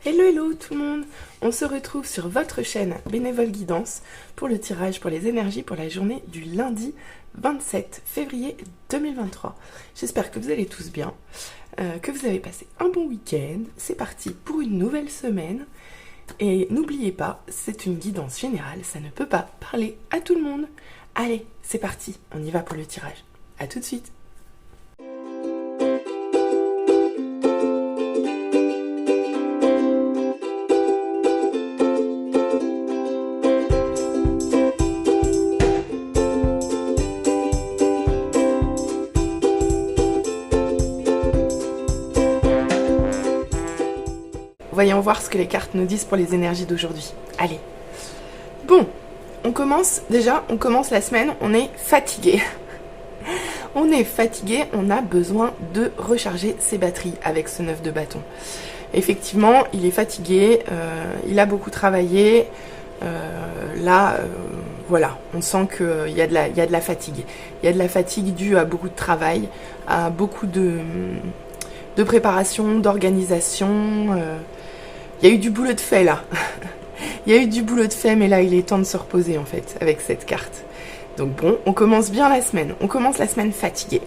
Hello hello tout le monde. On se retrouve sur votre chaîne Bénévole Guidance pour le tirage pour les énergies pour la journée du lundi 27 février 2023. J'espère que vous allez tous bien, que vous avez passé un bon week-end. C'est parti pour une nouvelle semaine. Et n'oubliez pas, c'est une guidance générale, ça ne peut pas parler à tout le monde. Allez, c'est parti, on y va pour le tirage. À tout de suite. Voyons voir ce que les cartes nous disent pour les énergies d'aujourd'hui. Allez. Bon, on commence la semaine, on est fatigué. On est fatigué, on a besoin de recharger ses batteries avec ce 9 de bâton. Effectivement, il est fatigué, il a beaucoup travaillé. Voilà, on sent qu'il y a de la fatigue. Il y a de la fatigue due à beaucoup de travail, à beaucoup de préparation, d'organisation. Il y a eu du boulot de fait là. Il y a eu du boulot de fait, mais là il est temps de se reposer en fait avec cette carte. Donc bon, on commence bien la semaine. On commence la semaine fatiguée.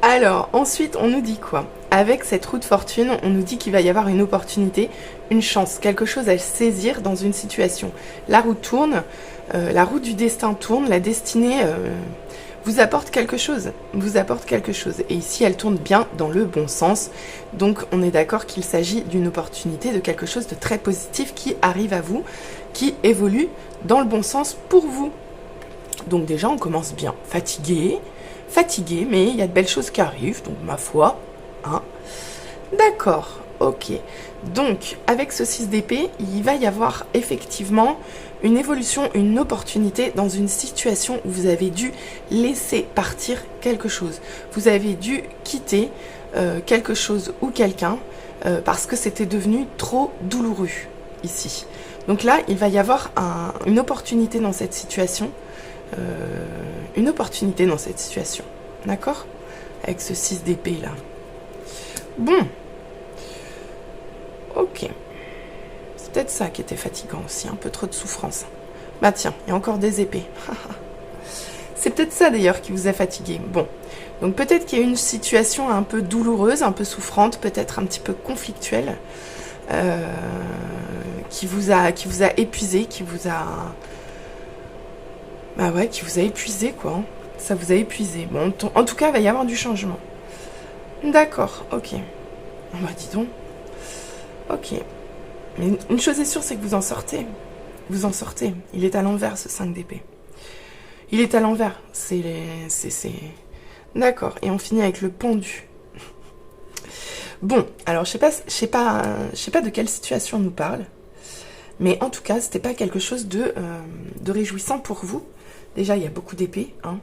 Alors ensuite on nous dit quoi? Avec cette roue de fortune, on nous dit qu'il va y avoir une opportunité, une chance, quelque chose à saisir dans une situation. La roue tourne, la roue du destin tourne, la destinée vous apporte quelque chose, Et ici, elle tourne bien dans le bon sens. Donc, on est d'accord qu'il s'agit d'une opportunité, de quelque chose de très positif qui arrive à vous, qui évolue dans le bon sens pour vous. Donc déjà, on commence bien. Fatigué, mais il y a de belles choses qui arrivent, donc ma foi, hein. D'accord, ok. Donc, avec ce 6 d'épée, il va y avoir effectivement une évolution, une opportunité dans une situation où vous avez dû laisser partir quelque chose. Vous avez dû quitter quelque chose ou quelqu'un parce que c'était devenu trop douloureux ici. Donc là, il va y avoir une opportunité dans cette situation. D'accord? Avec ce 6 d'épée là. Bon. Ok. C'est peut-être ça qui était fatigant aussi, un peu trop de souffrance. Bah tiens, il y a encore des épées. C'est peut-être ça d'ailleurs qui vous a fatigué. Bon, donc peut-être qu'il y a une situation un peu douloureuse, un peu souffrante, peut-être un petit peu conflictuelle, qui vous a épuisé, qui vous a épuisé quoi. Ça vous a épuisé. Bon, en tout cas, il va y avoir du changement. D'accord, ok. Bah dis donc. Ok. Mais une chose est sûre, c'est que vous en sortez. Vous en sortez. Il est à l'envers, ce 5 d'épée. Il est à l'envers. C'est... D'accord. Et on finit avec le pendu. Bon, alors je sais pas de quelle situation on nous parle. Mais en tout cas, c'était pas quelque chose de réjouissant pour vous. Déjà, il y a beaucoup d'épées. Hein.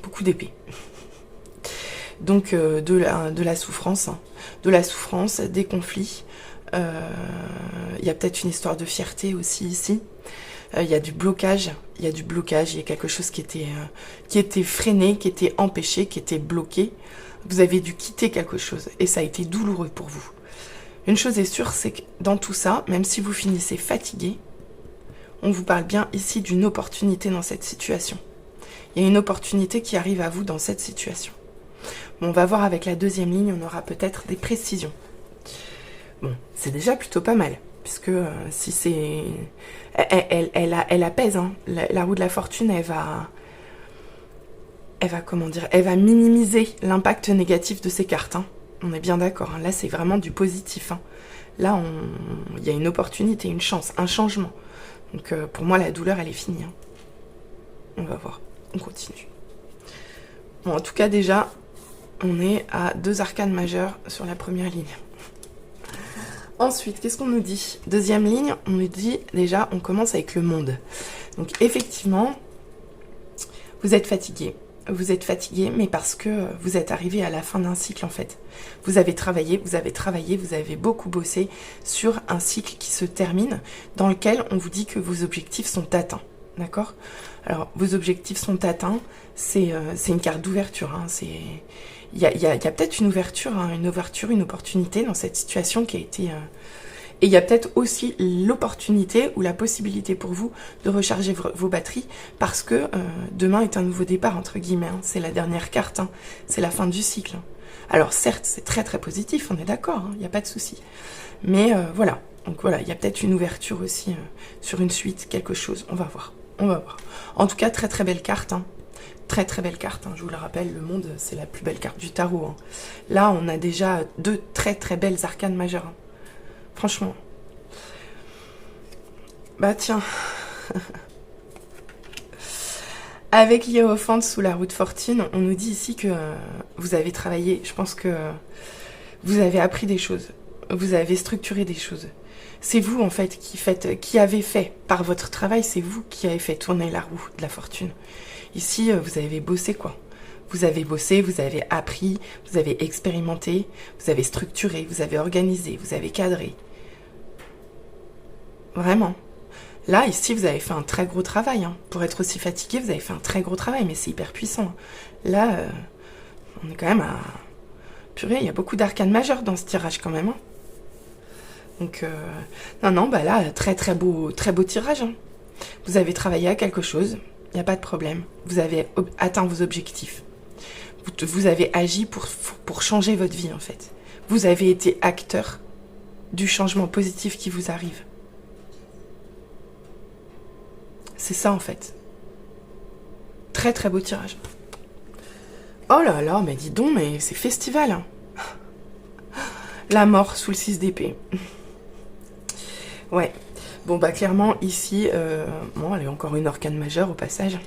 Beaucoup d'épées. Donc, de la souffrance. Hein. De la souffrance, des conflits. Il y a peut-être une histoire de fierté aussi ici. Il y a du blocage. Il y a quelque chose qui était freiné, qui était empêché, qui était bloqué. Vous avez dû quitter quelque chose et ça a été douloureux pour vous. Une chose est sûre, c'est que dans tout ça, même si vous finissez fatigué, on vous parle bien ici d'une opportunité dans cette situation. Il y a une opportunité qui arrive à vous dans cette situation. Bon, on va voir avec la deuxième ligne, on aura peut-être des précisions. Bon, c'est déjà plutôt pas mal, puisque si c'est... Elle apaise, hein. La roue de la fortune, elle va minimiser l'impact négatif de ces cartes, hein. On est bien d'accord, hein. Là c'est vraiment du positif, hein. Là, il y a une opportunité, une chance, un changement. Donc pour moi, la douleur, elle est finie, hein. On va voir, on continue. Bon, en tout cas, déjà, on est à 2 arcanes majeures sur la première ligne. Ensuite, qu'est-ce qu'on nous dit? Deuxième ligne, on nous dit déjà, on commence avec le monde. Donc effectivement, vous êtes fatigué. Vous êtes fatigué, mais parce que vous êtes arrivé à la fin d'un cycle en fait. Vous avez travaillé, vous avez beaucoup bossé sur un cycle qui se termine, dans lequel on vous dit que vos objectifs sont atteints. D'accord? Alors, vos objectifs sont atteints, c'est une carte d'ouverture, hein, y a peut-être une ouverture, hein, une opportunité dans cette situation qui a été... Et il y a peut-être aussi l'opportunité ou la possibilité pour vous de recharger vos batteries parce que demain est un nouveau départ, entre guillemets. Hein. C'est la dernière carte, hein. C'est la fin du cycle. Alors certes, c'est très très positif, on est d'accord, il n'y a pas de souci. Mais voilà, donc voilà, il y a peut-être une ouverture aussi sur une suite, quelque chose, on va voir. On va voir. En tout cas, très très belle carte, hein. Très très belle carte, hein. Je vous le rappelle, le monde, c'est la plus belle carte du tarot. Hein. Là, on a déjà 2 très très belles arcanes majeures. Hein. Franchement. Bah tiens. Avec l'Hiérophante sous la roue de fortune, on nous dit ici que vous avez travaillé. Je pense que vous avez appris des choses. Vous avez structuré des choses. C'est vous, en fait, qui avez fait, par votre travail, c'est vous qui avez fait tourner la roue de la fortune. Ici, vous avez bossé, quoi. Vous avez bossé, vous avez appris, vous avez expérimenté, vous avez structuré, vous avez organisé, vous avez cadré. Vraiment. Là, ici, vous avez fait un très gros travail. Hein. Pour être aussi fatigué, vous avez fait un très gros travail, mais c'est hyper puissant. Là, on est quand même à... Purée, il y a beaucoup d'arcanes majeures dans ce tirage quand même. Hein. Donc, non, bah là, très beau tirage. Hein. Vous avez travaillé à quelque chose, il n'y a pas de problème. Vous avez atteint vos objectifs. Vous avez agi pour changer votre vie, en fait. Vous avez été acteur du changement positif qui vous arrive. C'est ça, en fait. Très beau tirage. Oh là là, mais dis donc, mais c'est festival. Hein. La mort sous le 6 d'épée. Ouais. Bon, bah clairement, ici... bon, elle est encore une arcane majeure, au passage.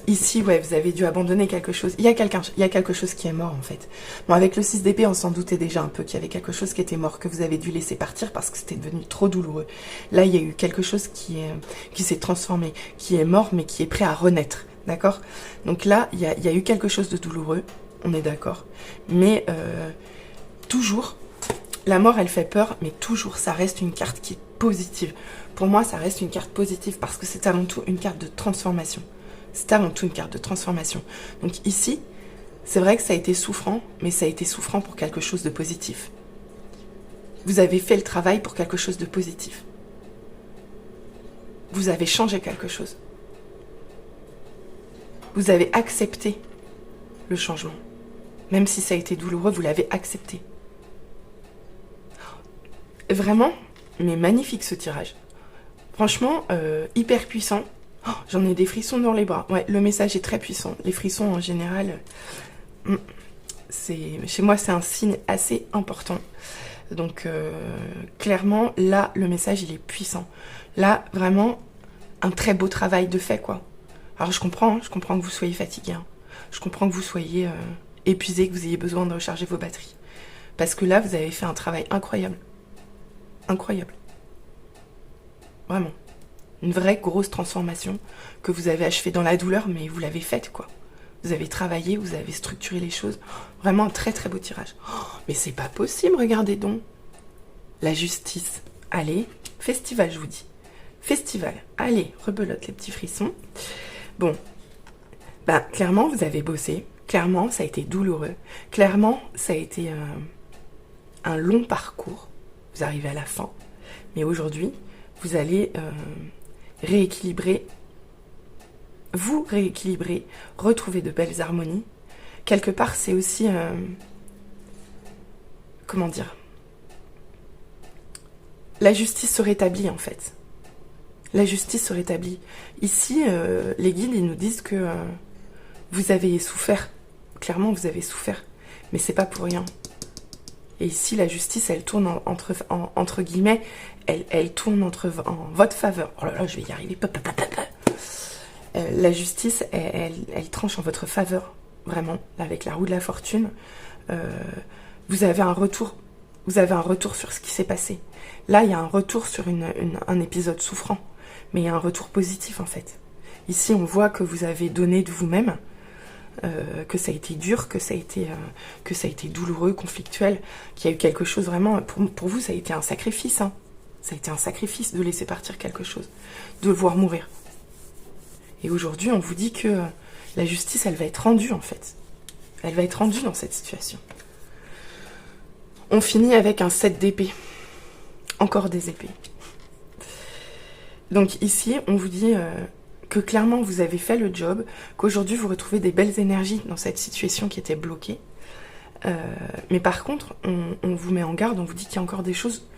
Ici, ouais, vous avez dû abandonner quelque chose. Il y a quelque chose qui est mort, en fait. Bon, avec le 6 d'épée, on s'en doutait déjà un peu qu'il y avait quelque chose qui était mort, que vous avez dû laisser partir parce que c'était devenu trop douloureux. Là, il y a eu quelque chose qui s'est transformé, qui est mort, mais qui est prêt à renaître. D'accord? Donc là, il y a eu quelque chose de douloureux, on est d'accord. Mais toujours, la mort, elle fait peur, mais toujours, ça reste une carte qui est positive. Pour moi, ça reste une carte positive parce que c'est avant tout une carte de transformation. C'est avant tout une carte de transformation. Donc ici, c'est vrai que ça a été souffrant, mais ça a été souffrant pour quelque chose de positif. Vous avez fait le travail pour quelque chose de positif. Vous avez changé quelque chose. Vous avez accepté le changement. Même si ça a été douloureux, vous l'avez accepté. Vraiment, mais magnifique ce tirage. Franchement, hyper puissant. Oh, j'en ai des frissons dans les bras. Ouais, le message est très puissant. Les frissons, en général, chez moi, c'est un signe assez important. Donc, clairement, là, le message, il est puissant. Là, vraiment, un très beau travail de fait, quoi. Alors, je comprends que vous soyez fatigué. Hein. Je comprends que vous soyez épuisé, que vous ayez besoin de recharger vos batteries. Parce que là, vous avez fait un travail incroyable. Incroyable. Vraiment. Une vraie grosse transformation que vous avez achevée dans la douleur, mais vous l'avez faite, quoi. Vous avez travaillé, vous avez structuré les choses. Vraiment un très beau tirage. Oh, mais c'est pas possible, regardez donc. La justice. Allez, festival, je vous dis. Festival. Allez, rebelote les petits frissons. Bon. Ben, clairement, vous avez bossé. Clairement, ça a été douloureux. Clairement, ça a été un long parcours. Vous arrivez à la fin. Mais aujourd'hui, vous allez rééquilibrer, retrouver de belles harmonies. Quelque part, c'est aussi... comment dire? La justice se rétablit, en fait. La justice se rétablit. Ici, les guides, ils nous disent que vous avez souffert. Clairement, vous avez souffert. Mais c'est pas pour rien. Et ici, la justice, elle tourne entre guillemets, elle tourne en votre faveur. Oh là là, je vais y arriver. La justice, elle tranche en votre faveur, vraiment, avec la roue de la fortune. Vous avez un retour sur ce qui s'est passé. Là, il y a un retour sur un épisode souffrant, mais il y a un retour positif, en fait. Ici, on voit que vous avez donné de vous-même, que ça a été dur, que ça a été douloureux, conflictuel, qu'il y a eu quelque chose vraiment... Pour vous, ça a été un sacrifice. Hein. Ça a été un sacrifice de laisser partir quelque chose, de le voir mourir. Et aujourd'hui, on vous dit que la justice, elle va être rendue, en fait. Elle va être rendue dans cette situation. On finit avec un 7 d'épée. Encore des épées. Donc ici, on vous dit que clairement, vous avez fait le job, qu'aujourd'hui, vous retrouvez des belles énergies dans cette situation qui était bloquée. Mais par contre, on vous met en garde, on vous dit qu'il y a encore des choses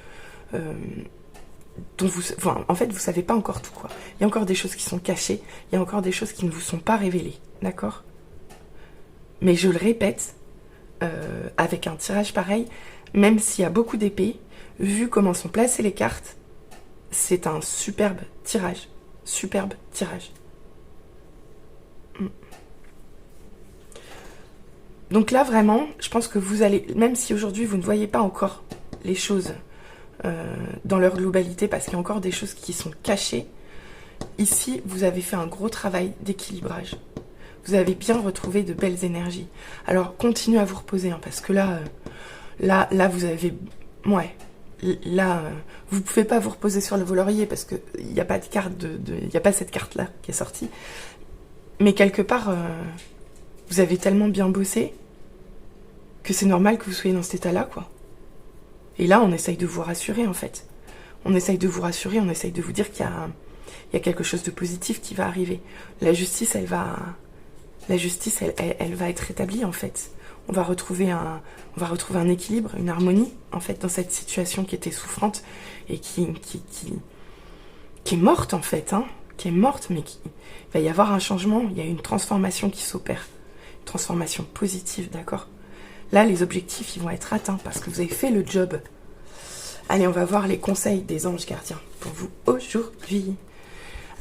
dont vous... Enfin, en fait, vous ne savez pas encore tout, quoi. Il y a encore des choses qui sont cachées, il y a encore des choses qui ne vous sont pas révélées, d'accord? Mais je le répète, avec un tirage pareil, même s'il y a beaucoup d'épées, vu comment sont placées les cartes, c'est un superbe tirage. Superbe tirage. Donc là, vraiment, je pense que vous allez, même si aujourd'hui vous ne voyez pas encore les choses dans leur globalité, parce qu'il y a encore des choses qui sont cachées, ici, vous avez fait un gros travail d'équilibrage. Vous avez bien retrouvé de belles énergies. Alors, continuez à vous reposer, hein, parce que là, vous avez... Ouais. Là, vous ne pouvez pas vous reposer sur vos lauriers, parce qu'il n'y a pas de carte il n'y a pas cette carte-là qui est sortie. Mais quelque part, vous avez tellement bien bossé que c'est normal que vous soyez dans cet état-là, quoi. Et là, on essaye de vous rassurer, en fait. On essaye de vous rassurer, on essaye de vous dire qu'il y a quelque chose de positif qui va arriver. La justice, elle va être rétablie, en fait. On va retrouver un équilibre, une harmonie, en fait, dans cette situation qui était souffrante et qui est morte, en fait, hein, qui est morte, mais il va y avoir un changement, il y a une transformation qui s'opère. Une transformation positive, d'accord? Là, les objectifs, ils vont être atteints parce que vous avez fait le job. Allez, on va voir les conseils des anges gardiens pour vous aujourd'hui.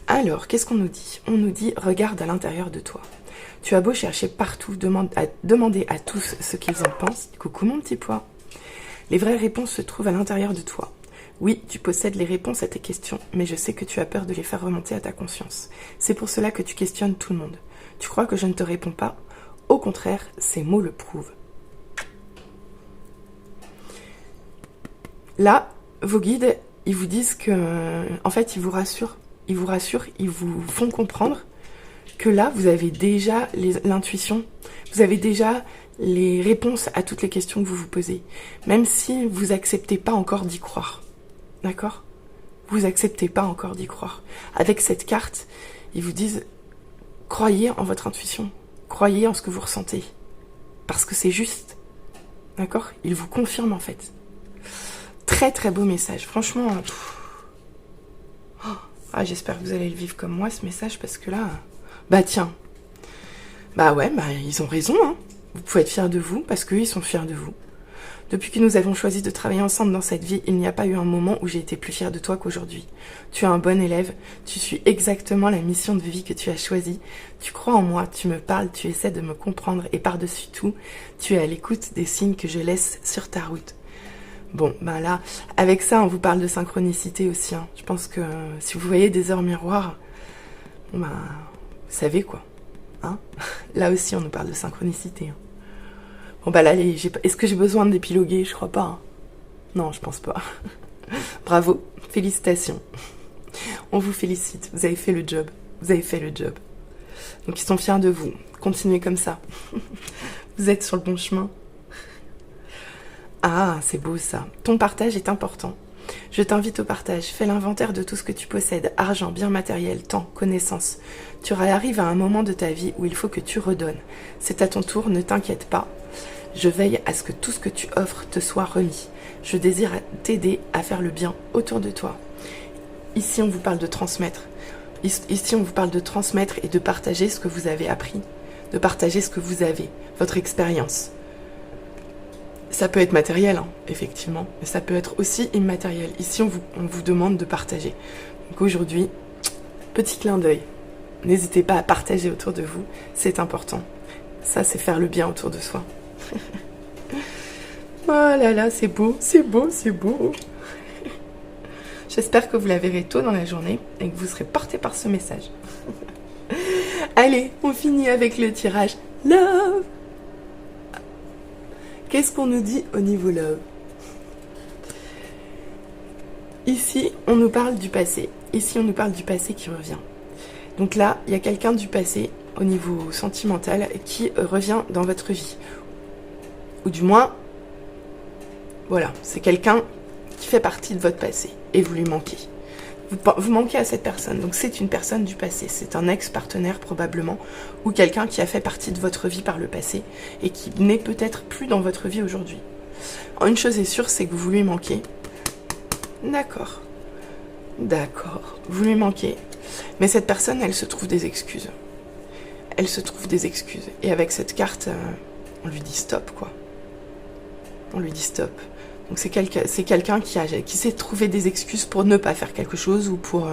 Alors, qu'est-ce qu'on nous dit? On nous dit, regarde à l'intérieur de toi. Tu as beau chercher partout, demander à tous ce qu'ils en pensent. Coucou mon petit pois. Les vraies réponses se trouvent à l'intérieur de toi. Oui, tu possèdes les réponses à tes questions, mais je sais que tu as peur de les faire remonter à ta conscience. C'est pour cela que tu questionnes tout le monde. Tu crois que je ne te réponds pas? Au contraire, ces mots le prouvent. Là, vos guides, ils vous disent que, en fait, ils vous rassurent, ils vous font comprendre que là, vous avez déjà l'intuition, vous avez déjà les réponses à toutes les questions que vous vous posez, même si vous n'acceptez pas encore d'y croire, d'accord? Vous n'acceptez pas encore d'y croire. Avec cette carte, ils vous disent, croyez en votre intuition, croyez en ce que vous ressentez, parce que c'est juste, d'accord? Ils vous confirment en fait. Très très beau message, franchement. J'espère que vous allez le vivre comme moi ce message, parce que là, bah tiens, bah ouais, bah ils ont raison, hein. Vous pouvez être fiers de vous, parce qu'eux ils sont fiers de vous. Depuis que nous avons choisi de travailler ensemble dans cette vie, il n'y a pas eu un moment où j'ai été plus fière de toi qu'aujourd'hui. Tu es un bon élève, tu suis exactement la mission de vie que tu as choisie. Tu crois en moi, tu me parles, tu essaies de me comprendre, et par-dessus tout, tu es à l'écoute des signes que je laisse sur ta route. Bon, ben là, avec ça, on vous parle de synchronicité aussi, hein. Je pense que si vous voyez des heures miroirs, bon ben, vous savez quoi, hein. Là aussi, on nous parle de synchronicité, hein. Bon bah là, est-ce que j'ai besoin d'épiloguer? Je crois pas, hein. Non, je pense pas. Bravo, félicitations. On vous félicite, vous avez fait le job. Vous avez fait le job. Donc ils sont fiers de vous. Continuez comme ça. Vous êtes sur le bon chemin. Ah, c'est beau ça. Ton partage est important. Je t'invite au partage. Fais l'inventaire de tout ce que tu possèdes. Argent, biens matériels, temps, connaissances. Tu arrives à un moment de ta vie où il faut que tu redonnes. C'est à ton tour, ne t'inquiète pas. Je veille à ce que tout ce que tu offres te soit remis. Je désire t'aider à faire le bien autour de toi. Ici, on vous parle de transmettre. Ici, on vous parle de transmettre et de partager ce que vous avez appris. De partager ce que vous avez, votre expérience. Ça peut être matériel, hein, effectivement, mais ça peut être aussi immatériel. Ici, on vous demande de partager. Donc aujourd'hui, petit clin d'œil. N'hésitez pas à partager autour de vous, c'est important. Ça, c'est faire le bien autour de soi. Oh là là, c'est beau, c'est beau, c'est beau. J'espère que vous la verrez tôt dans la journée et que vous serez porté par ce message. Allez, on finit avec le tirage Love. Qu'est-ce qu'on nous dit au niveau Love? Ici, on nous parle du passé. Ici, on nous parle du passé qui revient. Donc là, il y a quelqu'un du passé. au niveau sentimental qui revient dans votre vie. Ou du moins, voilà, c'est quelqu'un qui fait partie de votre passé et vous lui manquez. Vous manquez à cette personne, donc c'est une personne du passé, c'est un ex-partenaire probablement, ou quelqu'un qui a fait partie de votre vie par le passé et qui n'est peut-être plus dans votre vie aujourd'hui. Une chose est sûre, c'est que vous lui manquez. D'accord, d'accord, vous lui manquez, mais cette personne, elle se trouve des excuses. Elle se trouve des excuses, et avec cette carte, on lui dit stop, quoi. On lui dit stop. Donc c'est quelqu'un qui s'est trouvé des excuses pour ne pas faire quelque chose ou pour...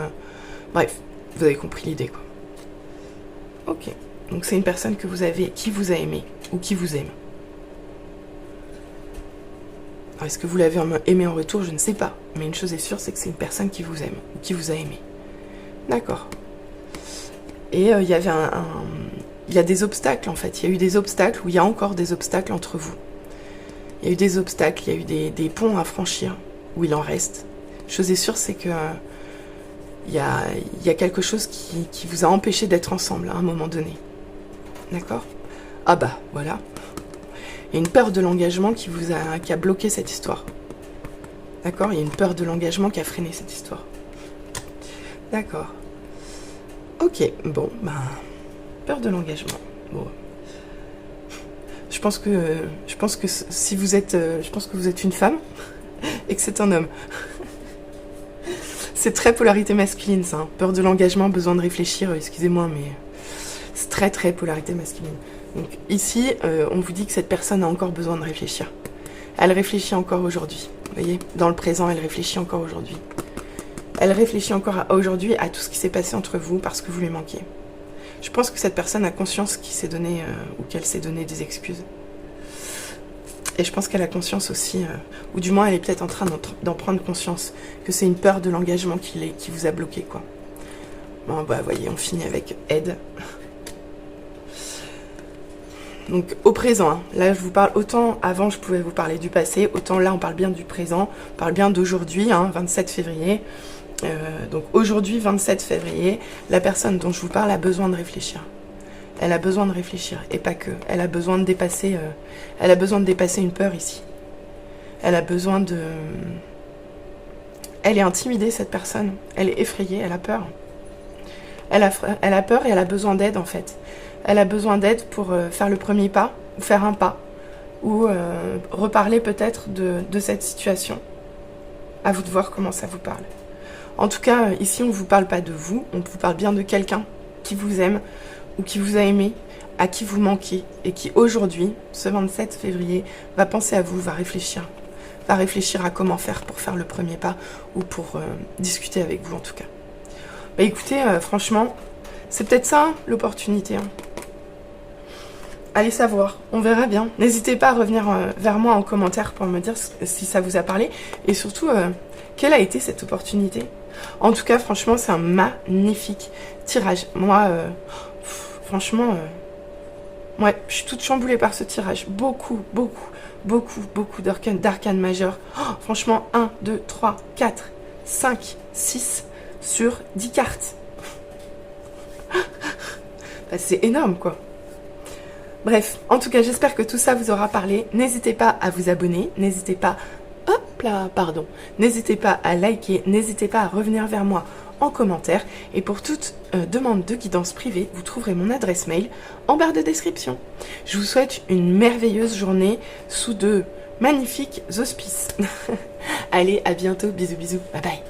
Bref, vous avez compris l'idée, quoi. Ok, donc c'est une personne que vous avez, qui vous a aimé ou qui vous aime. Alors, est-ce que vous l'avez aimé en retour? Je ne sais pas. Mais une chose est sûre, c'est que c'est une personne qui vous aime ou qui vous a aimé. D'accord. Et il y avait il y a des obstacles, en fait. Il y a eu des obstacles ou il y a encore des obstacles entre vous. Il y a eu des obstacles, il y a eu des ponts à franchir, où il en reste. Chose est sûre, c'est que il y a quelque chose qui vous a empêché d'être ensemble à un moment donné. D'accord? Ah bah, voilà. Il y a une peur de l'engagement qui a bloqué cette histoire. D'accord? Il y a une peur de l'engagement qui a freiné cette histoire. D'accord. Ok, bon, ben... peur de l'engagement. Bon... Je pense que si vous êtes, je pense que vous êtes une femme et que c'est un homme. C'est très polarité masculine, ça. Hein. Peur de l'engagement, besoin de réfléchir. Excusez-moi, mais c'est très polarité masculine. Donc ici, on vous dit que cette personne a encore besoin de réfléchir. Elle réfléchit encore aujourd'hui. Vous voyez, dans le présent, elle réfléchit encore aujourd'hui. Elle réfléchit encore aujourd'hui à tout ce qui s'est passé entre vous parce que vous lui manquez. Je pense que cette personne a conscience qu'il s'est donné ou qu'elle s'est donné des excuses. Et je pense qu'elle a conscience aussi, ou du moins elle est peut-être en train d'en prendre conscience, que c'est une peur de l'engagement qui vous a bloqué, quoi. Bon, bah voyez, on finit avec aide. Donc au présent, hein, là je vous parle, autant avant je pouvais vous parler du passé, autant là on parle bien du présent, on parle bien d'aujourd'hui, hein, 27 février. Donc aujourd'hui 27 février, la personne dont je vous parle a besoin de réfléchir. Elle a besoin de réfléchir, et pas que. Elle a besoin de dépasser, une peur ici. Elle a besoin de... Elle est intimidée, cette personne. Elle est effrayée, elle a peur. Elle a peur et elle a besoin d'aide, en fait. Elle a besoin d'aide pour faire le premier pas, ou faire un pas, ou reparler peut-être de cette situation. À vous de voir comment ça vous parle. En tout cas, ici, on ne vous parle pas de vous, on vous parle bien de quelqu'un qui vous aime, ou qui vous a aimé, à qui vous manquez, et qui aujourd'hui, ce 27 février, va penser à vous, va réfléchir à comment faire pour faire le premier pas, ou pour discuter avec vous en tout cas. Bah écoutez, franchement, c'est peut-être ça, hein, l'opportunité. Hein. Allez savoir, on verra bien. N'hésitez pas à revenir vers moi en commentaire pour me dire si ça vous a parlé, et surtout, quelle a été cette opportunité. En tout cas, franchement, c'est un magnifique tirage. Moi, franchement, ouais, je suis toute chamboulée par ce tirage. Beaucoup d'arcanes majeures. Oh, franchement, 1, 2, 3, 4, 5, 6 sur 10 cartes. Bah, c'est énorme, quoi. Bref, en tout cas, j'espère que tout ça vous aura parlé. N'hésitez pas à vous abonner, n'hésitez pas... Hop là, pardon. N'hésitez pas à liker, n'hésitez pas à revenir vers moi en commentaire. Et pour toute demande de guidance privée, vous trouverez mon adresse mail en barre de description. Je vous souhaite une merveilleuse journée sous de magnifiques auspices. Allez, à bientôt, bisous bisous, bye bye.